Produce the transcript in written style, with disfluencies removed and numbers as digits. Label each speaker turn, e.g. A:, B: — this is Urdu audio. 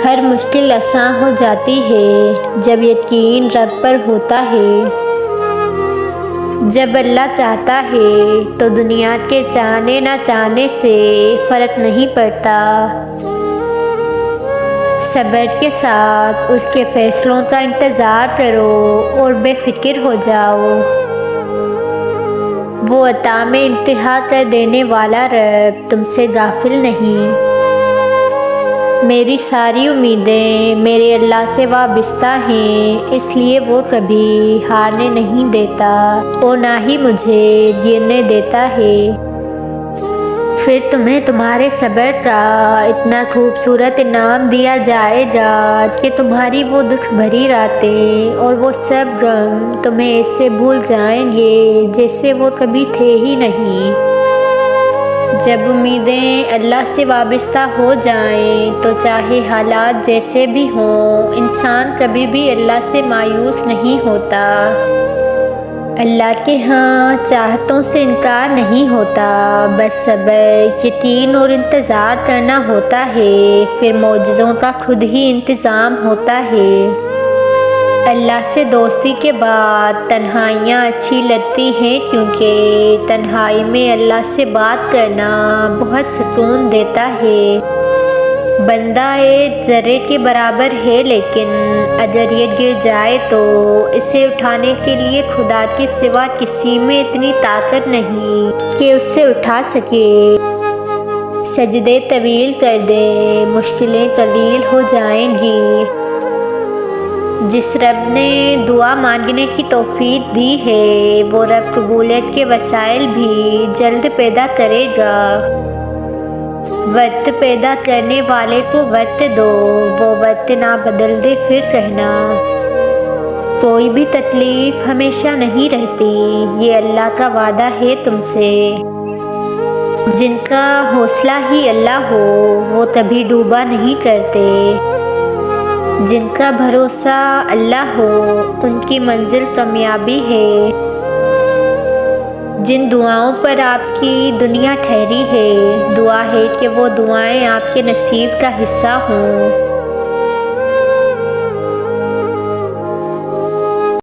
A: ہر مشکل آسان ہو جاتی ہے جب یقین رب پر ہوتا ہے۔ جب اللہ چاہتا ہے تو دنیا کے چاہنے نہ چاہنے سے فرق نہیں پڑتا۔ صبر کے ساتھ اس کے فیصلوں کا انتظار کرو اور بے فکر ہو جاؤ۔ وہ عطا میں انتہا کر دینے والا رب تم سے غافل نہیں۔ میری ساری امیدیں میرے اللہ سے وابستہ ہیں، اس لیے وہ کبھی ہارنے نہیں دیتا اور نہ ہی مجھے گرنے دیتا ہے۔ پھر تمہیں تمہارے صبر کا اتنا خوبصورت انعام دیا جائے گا کہ تمہاری وہ دکھ بھری راتیں اور وہ سب غم تمہیں ایسے بھول جائیں گے جیسے وہ کبھی تھے ہی نہیں۔ جب امیدیں اللہ سے وابستہ ہو جائیں تو چاہے حالات جیسے بھی ہوں، انسان کبھی بھی اللہ سے مایوس نہیں ہوتا۔ اللہ کے ہاں چاہتوں سے انکار نہیں ہوتا، بس صبر، یقین اور انتظار کرنا ہوتا ہے، پھر معجزوں کا خود ہی انتظام ہوتا ہے۔ اللہ سے دوستی کے بعد تنہائیاں اچھی لگتی ہیں کیونکہ تنہائی میں اللہ سے بات کرنا بہت سکون دیتا ہے۔ بندہ ایک ذرے کے برابر ہے، لیکن اگر یہ گر جائے تو اسے اٹھانے کے لیے خدا کے سوا کسی میں اتنی طاقت نہیں کہ اسے اٹھا سکے۔ سجدے طویل کر دے، مشکلیں قلیل ہو جائیں گی۔ جس رب نے دعا مانگنے کی توفیق دی ہے، وہ رب قبولیت کے وسائل بھی جلد پیدا کرے گا۔ وقت پیدا کرنے والے کو وقت دو، وہ وقت نہ بدل دے پھر کہنا۔ کوئی بھی تکلیف ہمیشہ نہیں رہتی، یہ اللہ کا وعدہ ہے تم سے۔ جن کا حوصلہ ہی اللہ ہو وہ کبھی ڈوبا نہیں کرتے۔ جن کا بھروسہ اللہ ہو ان کی منزل کامیابی ہے۔ جن دعاؤں پر آپ کی دنیا ٹھہری ہے، دعا ہے کہ وہ دعائیں آپ کے نصیب کا حصہ ہوں۔